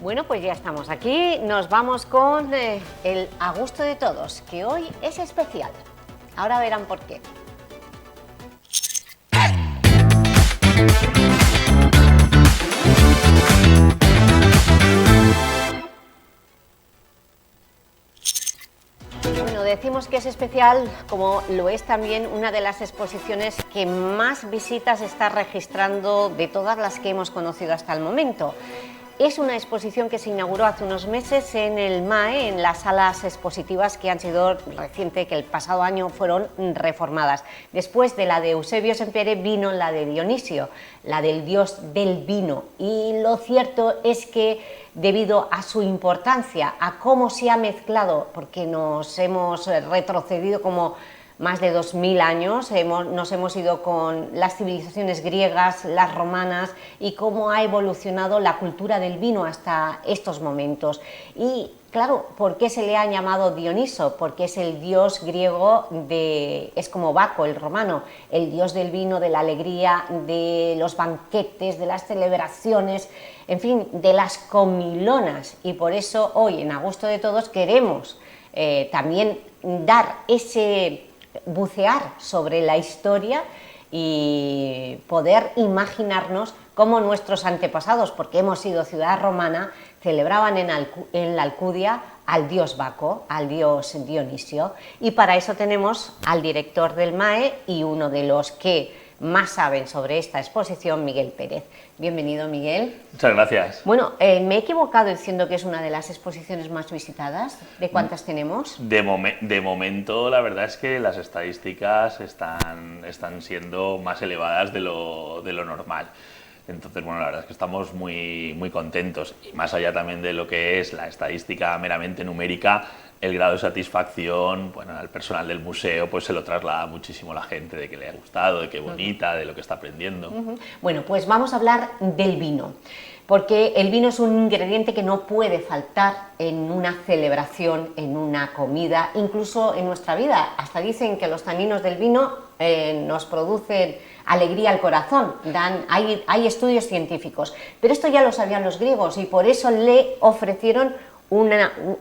Bueno, pues ya estamos aquí, nos vamos con el a gusto de todos, que hoy es especial. Ahora verán por qué. Bueno, decimos que es especial, como lo es también una de las exposiciones que más visitas está registrando de todas las que hemos conocido hasta el momento. Es una exposición que se inauguró hace unos meses en el MAE, en las salas expositivas que han sido reciente, que el pasado año fueron reformadas. Después de la de Eusebio Sempere vino la de Dionisio, la del dios del vino. Y lo cierto es que debido a su importancia, a cómo se ha mezclado, porque nos hemos retrocedido como más de 2000 años, nos hemos ido con las civilizaciones griegas, las romanas y cómo ha evolucionado la cultura del vino hasta estos momentos. Y claro, ¿por qué se le ha llamado Dioniso? Porque es el dios griego, es como Baco, el romano, el dios del vino, de la alegría, de los banquetes, de las celebraciones, en fin, de las comilonas. Y por eso hoy, en A Gusto de Todos, queremos también bucear sobre la historia y poder imaginarnos cómo nuestros antepasados, porque hemos sido ciudad romana, celebraban en la Alcudia al dios Baco, al dios Dionisio. Y para eso tenemos al director del MAE y uno de los que más saben sobre esta exposición, Miguel Pérez. Bienvenido, Miguel. Muchas gracias. Bueno, ¿me he equivocado diciendo que es una de las exposiciones más visitadas? ¿De cuántas tenemos? De momento, la verdad es que las estadísticas están siendo más elevadas de lo normal. Entonces, bueno, la verdad es que estamos muy contentos. Y más allá también de lo que es la estadística meramente numérica, el grado de satisfacción, bueno, al personal del museo pues se lo traslada muchísimo a la gente, de que le ha gustado, de qué bonita, de lo que está aprendiendo. Bueno, pues vamos a hablar del vino, porque el vino es un ingrediente que no puede faltar en una celebración, en una comida, incluso en nuestra vida. Hasta dicen que los taninos del vino nos producen alegría al corazón, hay estudios científicos, pero esto ya lo sabían los griegos y por eso le ofrecieron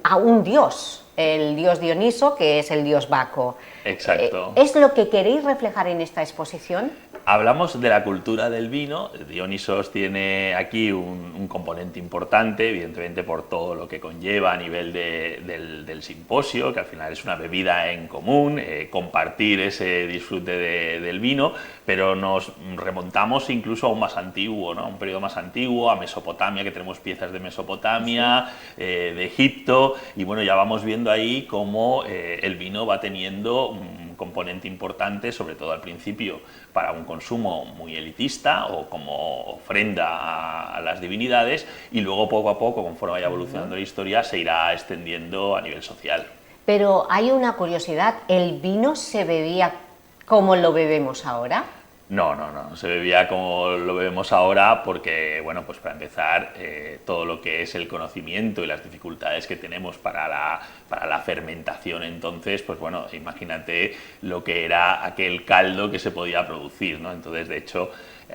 a un dios, el dios Dioniso, que es el dios Baco. Exacto. ¿Es lo que queréis reflejar en esta exposición? Hablamos de la cultura del vino. Dionisos tiene aquí un componente importante, evidentemente por todo lo que conlleva a nivel del simposio, que al final es una bebida en común, compartir ese disfrute del vino, pero nos remontamos incluso a un más antiguo, ¿no? A un periodo más antiguo, a Mesopotamia, que tenemos piezas de Mesopotamia, de Egipto, y bueno, ya vamos viendo ahí cómo el vino va teniendo un componente importante, sobre todo al principio, para un consumo muy elitista o como ofrenda a las divinidades, y luego poco a poco, conforme vaya evolucionando la historia, se irá extendiendo a nivel social. Pero hay una curiosidad, ¿el vino se bebía como lo bebemos ahora? No se bebía como lo bebemos ahora porque, bueno, pues para empezar, todo lo que es el conocimiento y las dificultades que tenemos para la fermentación entonces, pues bueno, imagínate lo que era aquel caldo que se podía producir, ¿no? Entonces, de hecho,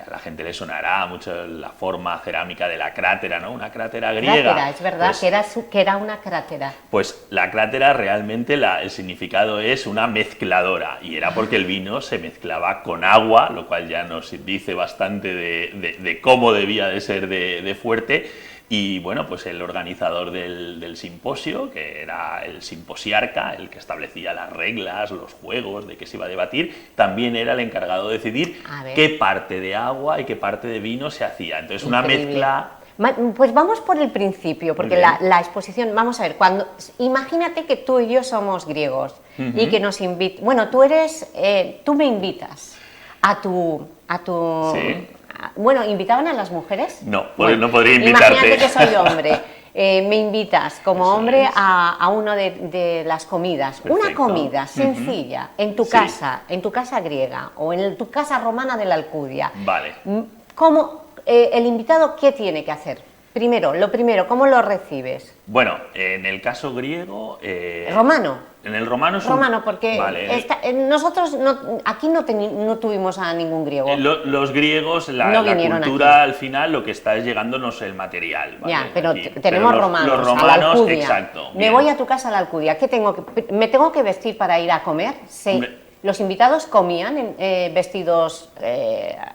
a la gente le sonará mucho la forma cerámica de la crátera, ¿no? Una crátera griega. Crátera, es verdad, pues, que era una crátera. Pues la crátera realmente el significado es una mezcladora, y era porque el vino se mezclaba con agua, lo cual ya nos dice bastante de cómo debía de ser de fuerte. Y bueno, pues el organizador del simposio, que era el simposiarca, el que establecía las reglas, los juegos, de qué se iba a debatir, también era el encargado de decidir qué parte de agua y qué parte de vino se hacía. Entonces, una mezcla. Pues vamos por el principio, porque la exposición, vamos a ver, imagínate que tú y yo somos griegos y que nos invitan, bueno, tú me invitas a tu Sí. Bueno, ¿invitaban a las mujeres? No, bueno, no podría invitarte. Imagínate que soy hombre, me invitas como hombre a una de las comidas. Perfecto. Una comida sencilla, en tu casa, en tu casa griega o en tu casa romana de la Alcudia. Vale. ¿Cómo el invitado qué tiene que hacer? Primero, lo primero, ¿cómo lo recibes? Bueno, en el caso griego... ¿Romano? En el romano es Romano, porque vale, nosotros aquí no tuvimos a ningún griego. Los griegos, No la vinieron cultura aquí. al final lo que está es llegándonos el material. ¿Vale? Ya, pero Aquí. tenemos Pero romanos, los a la romanos, Alcudia. exacto. Me bien. voy a tu casa a la Alcudia. ¿Me tengo que vestir para ir a comer? Sí. Hombre. ¿Los invitados comían vestidos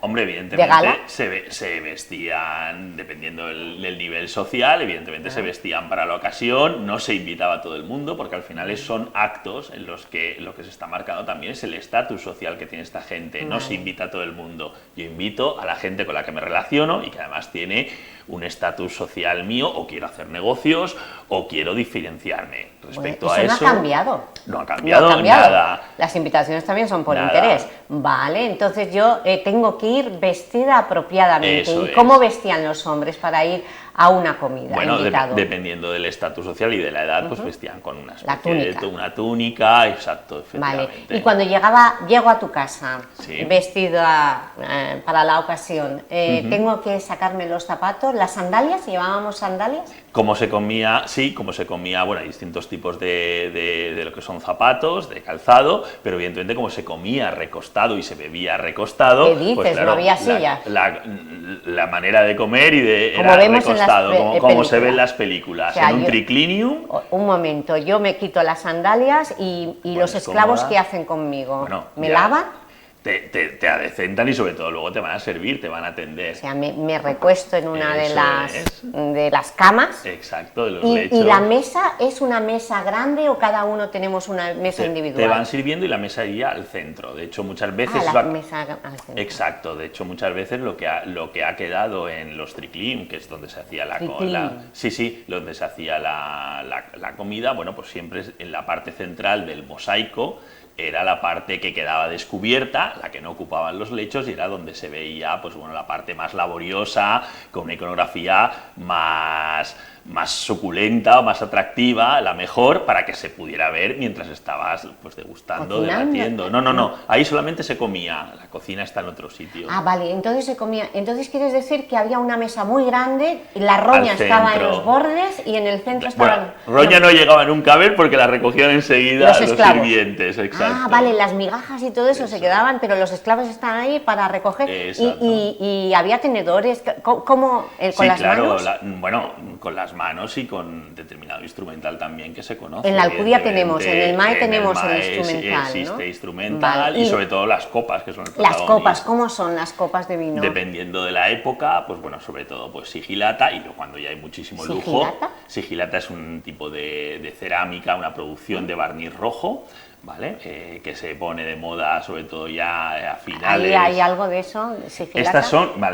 Hombre, de evidentemente gala? se vestían, dependiendo del nivel social, evidentemente se vestían para la ocasión, no se invitaba a todo el mundo, porque al final son actos en los que lo que se está marcando también es el estatus social que tiene esta gente, no se invita a todo el mundo. Yo invito a la gente con la que me relaciono y que además tiene un estatus social mío, o quiero hacer negocios, o quiero diferenciarme. Respecto a eso... no ha cambiado. No ha cambiado nada. Las invitaciones también son por Nada. interés. Vale, entonces yo tengo que ir vestida apropiadamente. Eso ¿Y cómo es. vestían los hombres para ir a una comida? Bueno, invitado? dependiendo del estatus social y de la edad, pues vestían con una La especie túnica. de una túnica, exacto, Vale, efectivamente. y cuando llego a tu casa, Sí. vestida para la ocasión, ¿tengo que sacarme los zapatos, las sandalias? ¿Llevábamos sandalias? Como se comía, sí, como se comía, bueno, hay distintos tipos de lo que son zapatos, de calzado, pero evidentemente como se comía recostado y se bebía recostado, ¿Qué dices? pues claro, ¿No había sillas? la manera de comer y de Como era vemos en las recostado, como se ve películas. en las películas, O sea, en un yo- triclinium. Un momento, yo me quito las sandalias y los Pones esclavos, cómoda. ¿qué hacen conmigo? Bueno, ¿Me ya. lavan? Te adecentan y sobre todo luego te van a servir, te van a atender. O sea, me recuesto en una Eso es. de las camas. Exacto, de los ¿Y lechos. la mesa es una mesa grande o cada uno tenemos una mesa individual? Te van sirviendo y la mesa iría al centro. De hecho, muchas veces... la mesa al centro. Exacto, de hecho muchas veces lo que ha quedado en los triclim, que es donde se hacía Triclim. sí, donde se hacía la comida, bueno, pues siempre en la parte central del mosaico era la parte que quedaba descubierta, la que no ocupaban los lechos, y era donde se veía, pues bueno, la parte más laboriosa, con una iconografía más suculenta o más atractiva, la mejor, para que se pudiera ver mientras estabas pues degustando, Cocinando. debatiendo. No, ahí solamente se comía, la cocina está en otro sitio. Ah, vale, entonces se comía. Entonces quieres decir que había una mesa muy grande, la roña Al estaba en centro. los bordes y en el centro Bueno, estaban... roña no llegaba nunca a ver porque la recogían enseguida Los los esclavos. sirvientes, exacto. Ah, vale, las migajas y todo eso se quedaban, pero los esclavos estaban ahí para recoger. Exacto. Y había tenedores, ¿cómo? ¿Con Sí, las claro, manos? bueno, con las manos y con determinado instrumental también que se conoce. En la Alcudia evidentemente. tenemos, en el MAE tenemos el MAE instrumental, existe ¿no? instrumental Vale, y y sobre todo las copas, que son el Las protagonista. copas, ¿cómo son las copas de vino? Dependiendo de la época, pues bueno, sobre todo pues sigilata, y luego cuando ya hay muchísimo lujo. ¿Sigilata? Sigilata es un tipo de cerámica, una producción de barniz rojo, ¿vale? Que se pone de moda sobre todo ya a finales. ¿Ahí hay algo de eso? ¿Sigilata?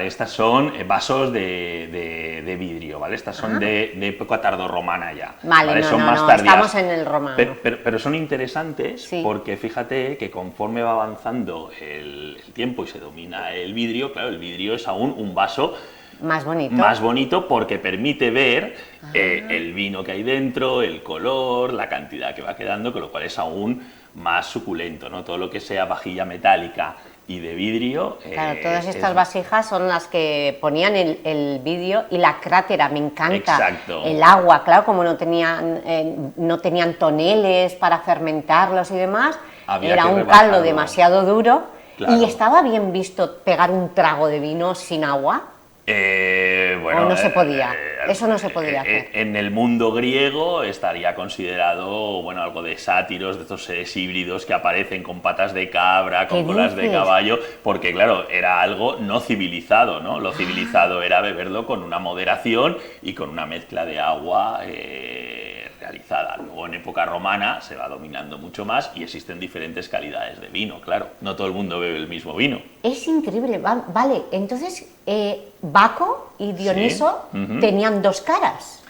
Estas son vasos de vidrio, ¿vale? Estas son de época tardorromana ya. Vale, Son no, más no, tardías. estamos en el romano. Pero son interesantes Sí. porque fíjate que conforme va avanzando el tiempo y se domina el vidrio, claro, el vidrio es aún un vaso Más bonito. más bonito porque permite ver el vino que hay dentro, el color, la cantidad que va quedando, con lo cual es aún más suculento, ¿no? Todo lo que sea vajilla metálica y de vidrio... Claro, todas estas vasijas son las que ponían el vidrio y la crátera, me encanta. Exacto. El agua, claro, como no tenían toneles para fermentarlos y demás, Había era que un rebajarlo. caldo demasiado duro. Claro. ¿Y estaba bien visto pegar un trago de vino sin agua? Bueno, ¿O no se podía? Eso no se podía hacer. En el mundo griego estaría considerado, bueno, algo de sátiros, de estos seres híbridos que aparecen con patas de cabra, con ¿Qué colas de dices? caballo, porque claro, era algo no civilizado, ¿no? Lo civilizado era beberlo con una moderación y con una mezcla de agua realizada. Luego en época romana se va dominando mucho más y existen diferentes calidades de vino, claro. No todo el mundo bebe el mismo vino. Es increíble, vale, entonces Baco y Dioniso tenían dos caras.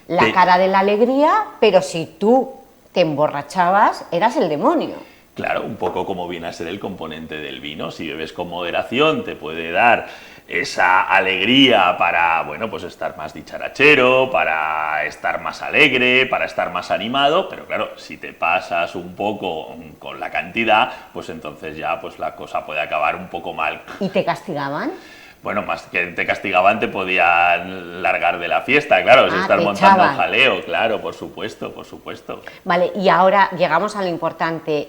La Sí. cara de la alegría, pero si tú te emborrachabas, eras el demonio. Claro, un poco como viene a ser el componente del vino. Si bebes con moderación te puede dar esa alegría para, bueno, pues estar más dicharachero, para estar más alegre, para estar más animado, pero claro, si te pasas un poco con la cantidad, pues entonces ya pues la cosa puede acabar un poco mal. ¿Y te castigaban? Bueno, más que te castigaban, te podían largar de la fiesta, claro, si estás te montando echaban. jaleo, claro, por supuesto, por supuesto. Vale, y ahora llegamos a lo importante.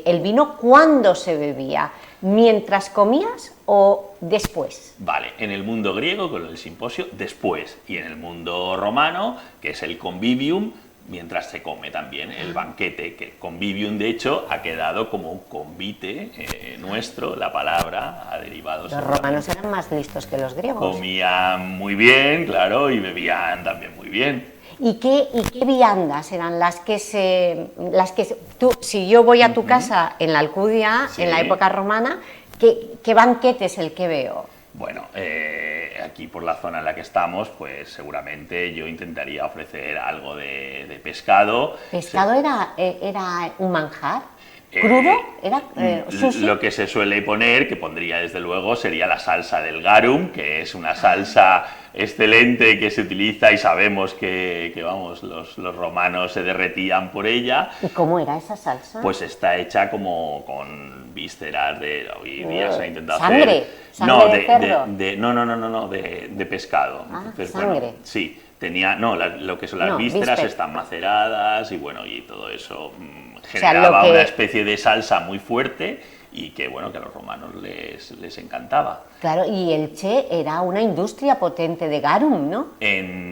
¿El vino cuándo se bebía? ¿Mientras comías o después? Vale, en el mundo griego, con el simposio, después, y en el mundo romano, que es el convivium, mientras se come también, el banquete, que convivium de hecho ha quedado como un convite nuestro, la palabra ha derivado. Los romanos eran más listos que los griegos. Comían muy bien, claro, y bebían también muy bien. ¿Y qué viandas eran tú, si yo voy a tu casa en la Alcudia, Sí. en la época romana, ¿qué banquete es el que veo? Bueno, aquí por la zona en la que estamos, pues seguramente yo intentaría ofrecer algo de pescado. ¿Pescado era un manjar? ¿Crudo? ¿Era sushi? Lo que se suele poner, que pondría desde luego, sería la salsa del garum, que es una salsa excelente que se utiliza y sabemos que vamos, los romanos se derretían por ella. ¿Y cómo era esa salsa? Pues está hecha como con vísceras de... Hoy día se ha intentado ¿Sangre? hacer... ¿Sangre de cerdo? No, de pescado. Ah, Entonces, sangre. bueno, sí, tenía... No, lo que son las No, vísceras vísceras. están maceradas y bueno, y todo eso sea, generaba lo que- una especie de salsa muy fuerte y que, bueno, que a los romanos les encantaba. Claro, y Elche era una industria potente de garum, ¿no?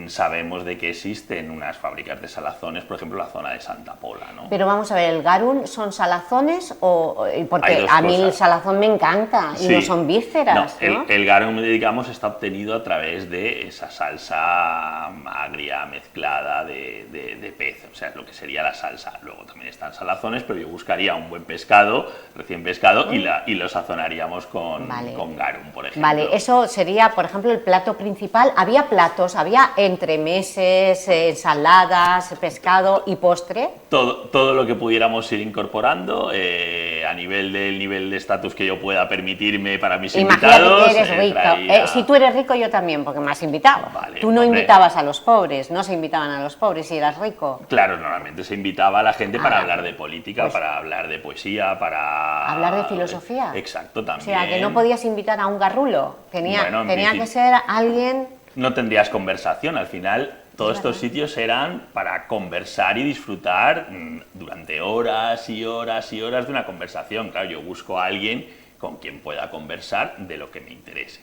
Sabemos de que existen unas fábricas de salazones, por ejemplo, la zona de Santa Pola, ¿no? Pero vamos a ver, ¿el garum son salazones Hay porque dos a mí el cosas. salazón me encanta y Sí. no son vísceras, ¿no? El garum, digamos, está obtenido a través de esa salsa agria mezclada de pez, o sea, es lo que sería la salsa. Luego también están salazones, pero yo buscaría un buen pescado, recién pescado, y lo sazonaríamos con garum, por ejemplo. Vale, eso sería, por ejemplo, el plato principal. Había platos, había entremeses, ensaladas, pescado y postre. Todo lo que pudiéramos ir incorporando a nivel de estatus que yo pueda permitirme para mis Imagínate invitados. que eres rico. traía- Si tú eres rico, yo también, porque me has invitado. Vale, Tú no hombre. invitabas a los pobres, no se invitaban a los pobres si eras rico. Claro, normalmente se invitaba a la gente para Ah, hablar de política, pues- para hablar de poesía, para... ¿Hablar de filosofía? Exacto, O también. sea, que no podías invitar a un garrulo. Tenía Bueno, en que principio- ser alguien... No tendrías conversación, al final todos estos sitios eran para conversar y disfrutar durante horas y horas y horas de una conversación. Claro, yo busco a alguien con quien pueda conversar de lo que me interese.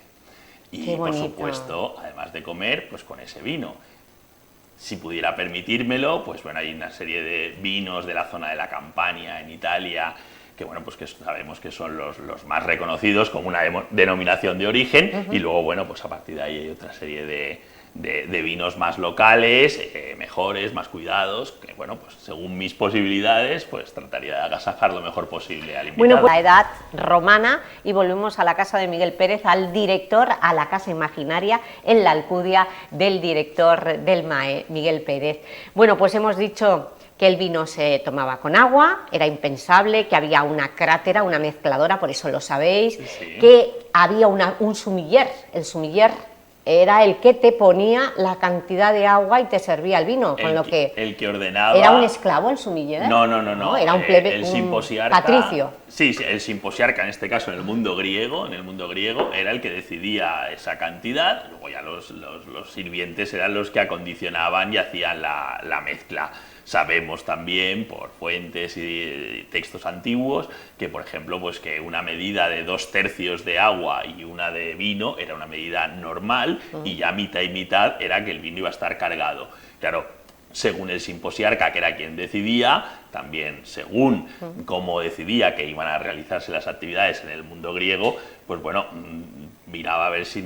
Y Qué por bonito. supuesto, además de comer, pues con ese vino. Si pudiera permitírmelo, pues bueno, hay una serie de vinos de la zona de la Campania en Italia, que bueno, pues que sabemos que son los más reconocidos como una denominación de origen, y luego, bueno, pues a partir de ahí hay otra serie de vinos más locales, mejores, más cuidados, que bueno, pues según mis posibilidades, pues trataría de agasajar lo mejor posible al invitado. Bueno, pues la edad romana, y volvemos a la casa de Miguel Pérez, al director, a la casa imaginaria en la Alcudia del director del MAE, Miguel Pérez. Bueno, pues hemos dicho que el vino se tomaba con agua, era impensable, que había una crátera, una mezcladora, por eso lo sabéis, Sí. que había un sumiller, el sumiller era el que te ponía la cantidad de agua y te servía el vino, con lo que... El que ordenaba... ¿Era un esclavo el sumiller? No. Era un plebe, El un simposiarca, patricio. Sí, el simposiarca, en este caso en el mundo griego, era el que decidía esa cantidad, luego ya los sirvientes eran los que acondicionaban y hacían la mezcla. Sabemos también por fuentes y textos antiguos que, por ejemplo, pues que una medida de 2/3 de agua y una de vino era una medida normal, y ya mitad y mitad era que el vino iba a estar cargado. Claro, según el simposiarca, que era quien decidía, también según cómo decidía que iban a realizarse las actividades en el mundo griego, pues bueno, miraba a ver si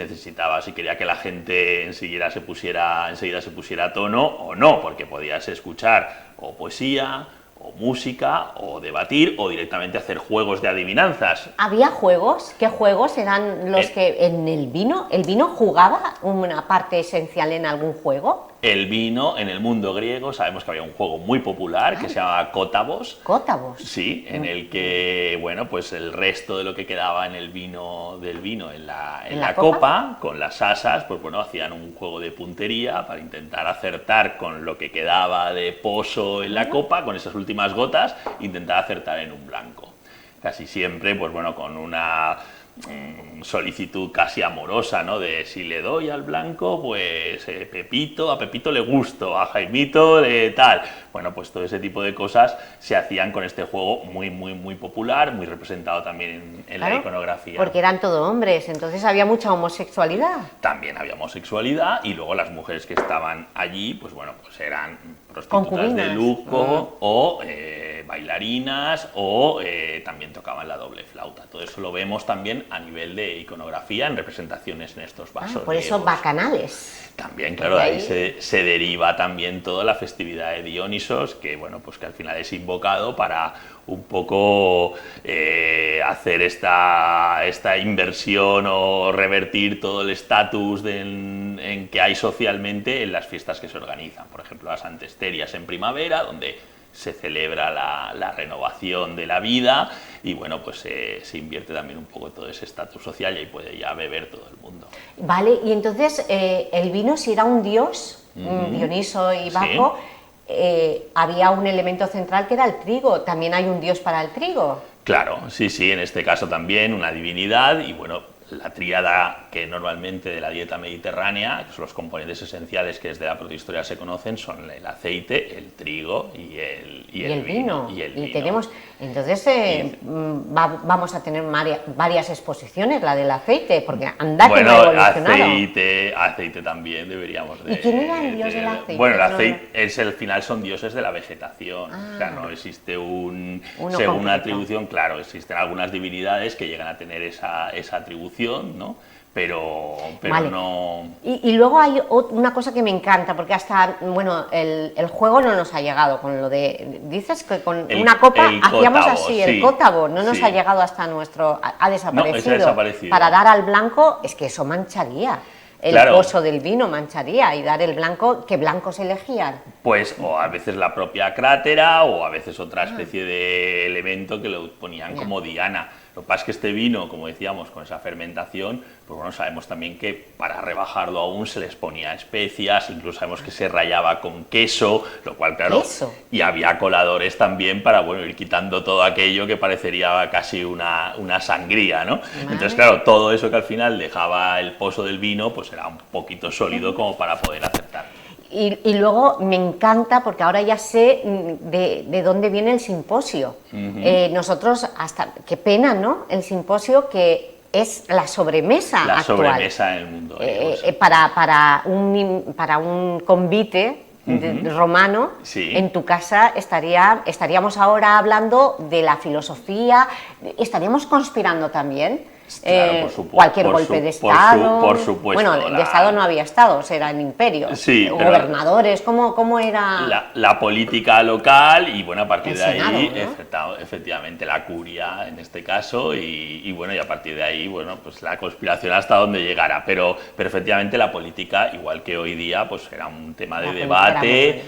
quería que la gente enseguida se pusiera a tono o no, porque podías escuchar o poesía, o música, o debatir, o directamente hacer juegos de adivinanzas. ¿Había juegos? ¿Qué juegos eran los que en el vino? ¿El vino jugaba una parte esencial en algún juego? El vino, en el mundo griego, sabemos que había un juego muy popular que se llamaba Cótabos. Cótabos. Sí, en el que, bueno, pues el resto de lo que quedaba en el vino, en la copa, con las asas, pues bueno, hacían un juego de puntería para intentar acertar con lo que quedaba de pozo en la copa, con esas últimas gotas, intentar acertar en un blanco. Casi siempre, pues bueno, con una solicitud casi amorosa, ¿no? De si le doy al blanco, pues Pepito, a Pepito le gusto, a Jaimito le tal. Bueno, pues todo ese tipo de cosas se hacían con este juego muy popular, muy representado también en la iconografía. Porque eran todo hombres, entonces había mucha homosexualidad. También había homosexualidad y luego las mujeres que estaban allí, pues bueno, pues eran prostitutas concubinas de lujo o bailarinas o también tocaban la doble flauta. Todo eso lo vemos también a nivel de iconografía en representaciones en estos vasos. Por eso bacanales. También, claro, de ahí se deriva también toda la festividad de Dionisos, que bueno, pues que al final es invocado para un poco hacer esta inversión o revertir todo el estatus en que hay socialmente en las fiestas que se organizan. Por ejemplo, las Antesterias en primavera, donde se celebra la renovación de la vida y bueno, pues se invierte también un poco todo ese estatus social y ahí puede ya beber todo el mundo. Vale, y entonces el vino, si era un dios, Dioniso y Baco, había un elemento central que era el trigo. ¿También hay un dios para el trigo? Claro, sí, en este caso también una divinidad y bueno, la tríada que normalmente de la dieta mediterránea, que son los componentes esenciales que desde la protohistoria se conocen, son el aceite, el trigo y el vino. Y tenemos, entonces vamos a tener varias exposiciones, la del aceite, porque anda que no ha evolucionado. Aceite también deberíamos de... ¿Y quién era el dios del aceite? Bueno, el aceite al final son dioses de la vegetación, o sea, no existe según una atribución, claro, existen algunas divinidades que llegan a tener esa atribución, ¿no? Pero vale. No... Y luego hay una cosa que me encanta, porque hasta, bueno, el juego no nos ha llegado con lo de... Dices que con una copa hacíamos así, el cótavo, no nos ha llegado hasta nuestro... Ha desaparecido. No, ha desaparecido. Para dar al blanco, es que eso mancharía. El pozo del vino mancharía y dar el blanco, ¿qué blancos elegían? Pues o a veces la propia crátera o a veces otra especie de elemento que lo ponían como diana. Lo que pasa es que este vino, como decíamos, con esa fermentación, pues bueno, sabemos también que para rebajarlo aún se les ponía especias, incluso sabemos que se rallaba con queso, lo cual, claro, ¿Queso? Y había coladores también para, bueno, ir quitando todo aquello que parecería casi una sangría, ¿no? Entonces, claro, todo eso que al final dejaba el pozo del vino, pues era un poquito sólido como para poder aceptar. Y luego me encanta, porque ahora ya sé de dónde viene el simposio. Nosotros, qué pena, ¿no? El simposio que es la sobremesa actual. La sobremesa en el mundo. Para un convite romano, en tu casa estaríamos ahora hablando de la filosofía, estaríamos conspirando también. Claro, por supuesto, cualquier golpe de Estado. Por supuesto. Bueno, de Estado no había Estados, eran imperios. Sí, gobernadores, ¿cómo era? La política local y bueno, a partir de Senado, ahí, ¿no? efectivamente, la curia en este caso y bueno, y a partir de ahí, bueno, pues la conspiración hasta donde llegara. Pero efectivamente la política, igual que hoy día, pues era un tema de debate.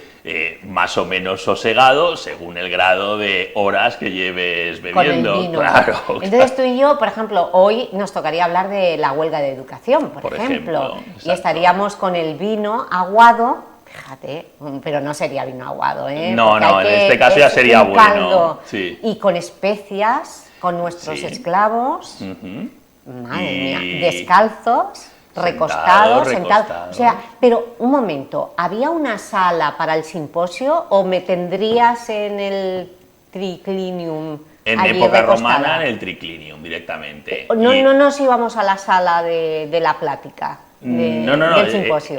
Más o menos sosegado según el grado de horas que lleves bebiendo. Con el vino. Claro. Entonces tú y yo, por ejemplo, hoy nos tocaría hablar de la huelga de educación, por ejemplo, y estaríamos con el vino aguado, fíjate, pero no sería vino aguado, ¿eh? No, en este caso ya sería bueno. Caldo, sí. Y con especias, con nuestros esclavos, madre mía, descalzos. Recostados, sentados. O sea, pero un momento, ¿había una sala para el simposio o me tendrías en el triclinium? En época romana, en el triclinium directamente. No nos íbamos a la sala de la plática. Del simposio.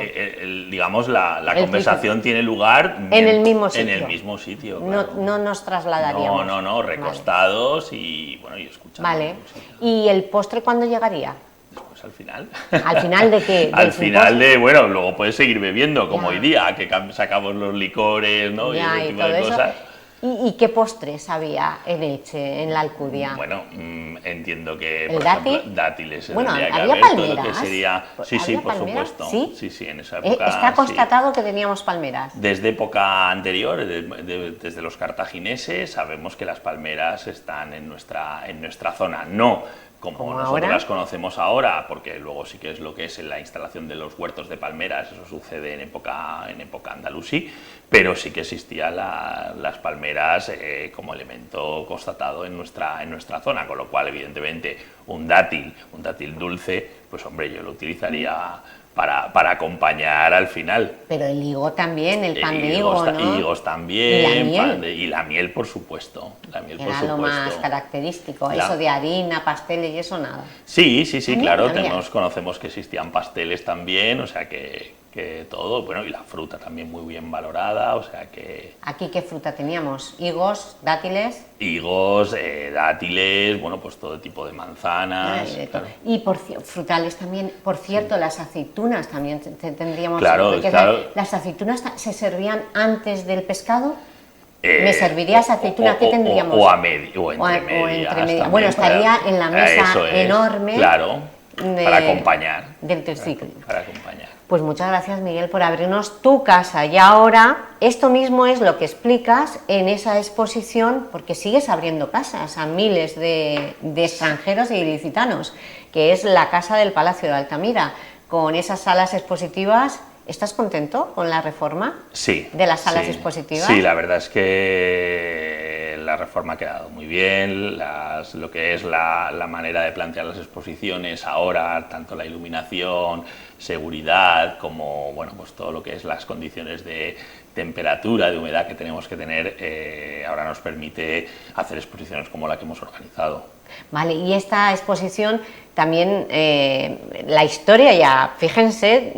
Digamos, la conversación tiene lugar en el mismo sitio. En el mismo sitio, claro. No nos trasladaríamos. No, recostados y bueno, y escuchando. Vale. ¿Y el postre cuándo llegaría? Pues al final. ¿Al final de qué? Al final bueno, luego puedes seguir bebiendo, como hoy día, que sacamos los licores, ¿no? Y ese tipo de cosas. ¿Y qué postres había en Elche, en la Alcudia? Bueno, entiendo que, por ejemplo, dátiles había haber, palmeras. Todo lo que sería... Sí, por supuesto. ¿Sí? En esa época. Está constatado que teníamos palmeras. Desde época anterior, desde los cartagineses, sabemos que las palmeras están en nuestra zona. No como ¿Como nosotros ahora? las conocemos ahora, porque luego sí que es lo que es la instalación de los huertos de palmeras, eso sucede en época andalusí, pero sí que existían las palmeras como elemento constatado en nuestra zona, con lo cual, evidentemente, un dátil dulce, pues hombre, yo lo utilizaría para acompañar al final. Pero el higo también, el pan de higo, ¿no? Higos también, ¿Y la miel? y la miel, por supuesto. La miel, por Era lo más supuesto. característico, La- eso de harina, pasteles y eso nada. Sí, También claro, había. conocemos que existían pasteles también, o sea que todo, bueno, y la fruta también muy bien valorada, o sea que Aquí, ¿qué fruta teníamos? Higos, dátiles. higos, dátiles, bueno, pues todo tipo de manzanas. Ay, de todo. Claro. Y frutales también, por cierto, las aceitunas también tendríamos. Claro, porque claro. las aceitunas se servían antes del pescado. ¿Me servirías aceituna? ¿Qué tendríamos? O entre medias. medias. Bueno, estaría en la mesa Eso es, enorme. claro, para acompañar. Del triciclo. Para acompañar. Pues muchas gracias, Miguel, por abrirnos tu casa. Y ahora, esto mismo es lo que explicas en esa exposición, porque sigues abriendo casas a miles de extranjeros y ilicitanos, que es la Casa del Palacio de Altamira, con esas salas expositivas. ¿Estás contento con la reforma? Sí. ¿De las salas sí. expositivas? Sí, la verdad es que la reforma ha quedado muy bien, lo que es la manera de plantear las exposiciones ahora, tanto la iluminación, seguridad, como bueno, pues todo lo que es las condiciones de temperatura, de humedad que tenemos que tener, ahora nos permite hacer exposiciones como la que hemos organizado. Vale, y esta exposición también, la historia ya, fíjense,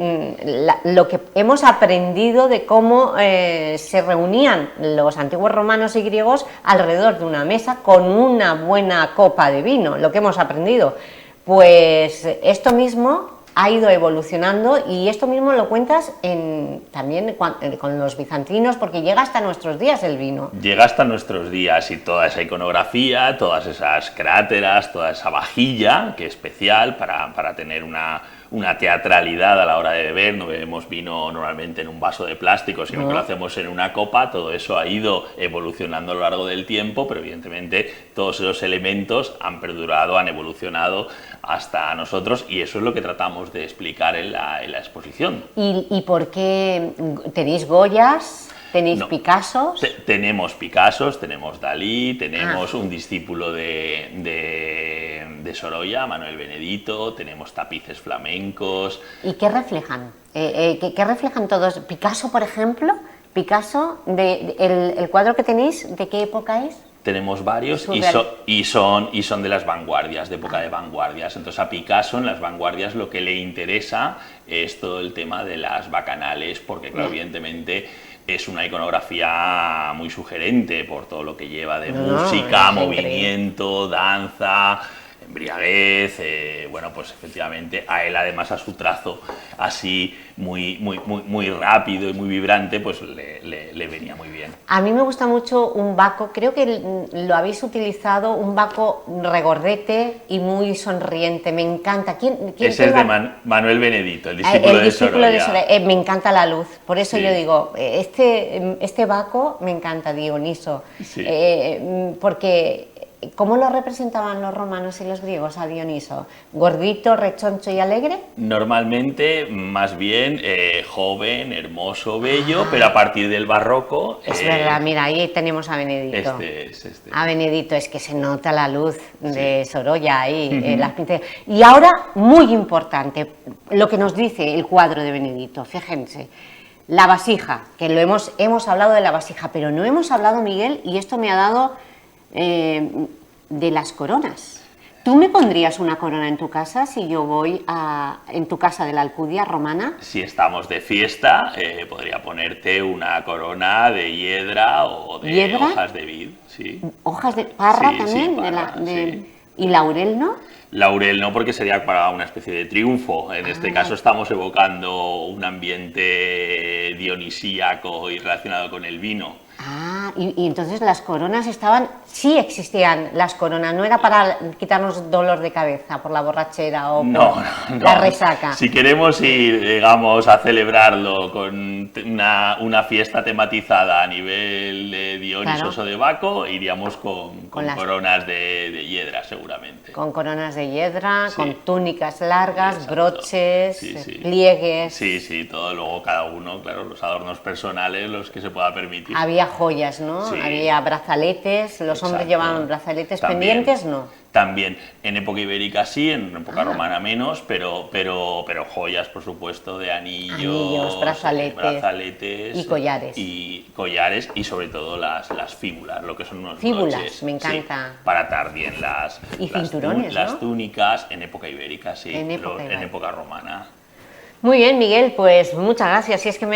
lo que hemos aprendido de cómo se reunían los antiguos romanos y griegos alrededor de una mesa con una buena copa de vino, lo que hemos aprendido. Pues esto mismo ha ido evolucionando y esto mismo lo cuentas también con los bizantinos, porque llega hasta nuestros días el vino. Llega hasta nuestros días y toda esa iconografía, todas esas cráteras, toda esa vajilla, que es especial para tener una teatralidad a la hora de beber. No bebemos vino normalmente en un vaso de plástico, sino que lo hacemos en una copa. Todo eso ha ido evolucionando a lo largo del tiempo, pero evidentemente todos esos elementos han perdurado, han evolucionado hasta nosotros, y eso es lo que tratamos de explicar en la exposición. ¿Y por qué tenéis Goyas? ¿Tenéis No. Picassos? Tenemos Picassos, tenemos Dalí, tenemos un discípulo de Sorolla, Manuel Benedito, tenemos tapices flamencos. ¿Y qué reflejan? ¿Qué reflejan todos? Picasso, por ejemplo, Picasso, el cuadro que tenéis, ¿de qué época es? Tenemos varios y son de las vanguardias, de época de vanguardias. Entonces a Picasso en las vanguardias lo que le interesa es todo el tema de las bacanales, porque claro, evidentemente es una iconografía muy sugerente por todo lo que lleva de música, movimiento, danza, embriaguez. Bueno, pues efectivamente a él, además, a su trazo así muy rápido y muy vibrante, pues le venía muy bien. A mí me gusta mucho un baco, creo que lo habéis utilizado, un baco regordete y muy sonriente, me encanta. ¿Quién Ese es de Manuel Benedito, el discípulo de Sorolla. Me encanta la luz, por eso Sí. yo digo, este baco me encanta, Dioniso, Sí. porque ¿cómo lo representaban los romanos y los griegos a Dioniso? ¿Gordito, rechoncho y alegre? Normalmente, más bien, joven, hermoso, bello, pero a partir del barroco... Es verdad, mira, ahí tenemos a Benedito. Este. A Benedito, es que se nota la luz de Sorolla ahí, las pinturas. Y ahora, muy importante, lo que nos dice el cuadro de Benedito, fíjense, la vasija, que hemos hablado de la vasija, pero no hemos hablado, Miguel, y esto me ha dado de las coronas. ¿Tú me pondrías una corona en tu casa si yo voy en tu casa de la Alcudia romana? Si estamos de fiesta, podría ponerte una corona de hiedra o de ¿Hiedra? hojas de vid. Sí. ¿Hojas de parra Sí, también? parra, sí. ¿Y laurel no? Laurel no, porque sería para una especie de triunfo. En este caso estamos evocando un ambiente dionisíaco y relacionado con el vino. Ah, y entonces las coronas estaban, sí existían las coronas, no era para quitarnos dolor de cabeza por la borrachera o por la resaca. Si queremos ir, digamos, a celebrarlo con una fiesta tematizada a nivel de Dionisos o de Baco, iríamos con coronas de hiedra, seguramente. Con coronas de hiedra, con túnicas largas, exacto, broches, pliegues. Sí, todo, luego cada uno, claro, los adornos personales, los que se pueda permitir. Había joyas, ¿no? Sí. Había brazaletes, los hombres llevaban brazaletes, también, pendientes, ¿no? También, en época ibérica sí, en época romana menos, pero joyas, por supuesto, de anillos, brazaletes y collares. Y sobre todo las fíbulas, lo que son unos fíbulas, broches, me encanta. Sí, para atar bien cinturones, las túnicas, en época ibérica, sí, en época romana. Muy bien, Miguel, pues muchas gracias. Si es que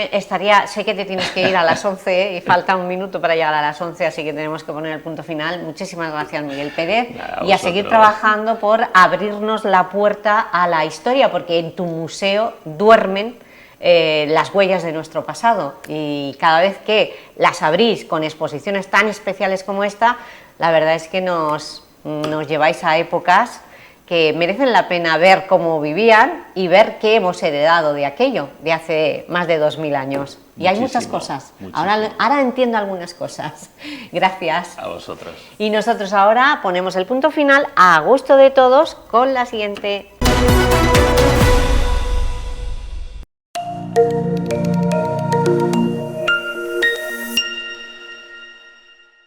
sé que te tienes que ir a las 11 y falta un minuto para llegar a las 11, así que tenemos que poner el punto final. Muchísimas gracias, Miguel Pérez, y a seguir trabajando por abrirnos la puerta a la historia, porque en tu museo duermen las huellas de nuestro pasado, y cada vez que las abrís con exposiciones tan especiales como esta, la verdad es que nos lleváis a épocas que merecen la pena ver cómo vivían y ver qué hemos heredado de aquello, de hace más de 2000 años. Y hay muchas cosas. Ahora entiendo algunas cosas. Gracias. A vosotros. Y nosotros ahora ponemos el punto final a gusto de todos con la siguiente.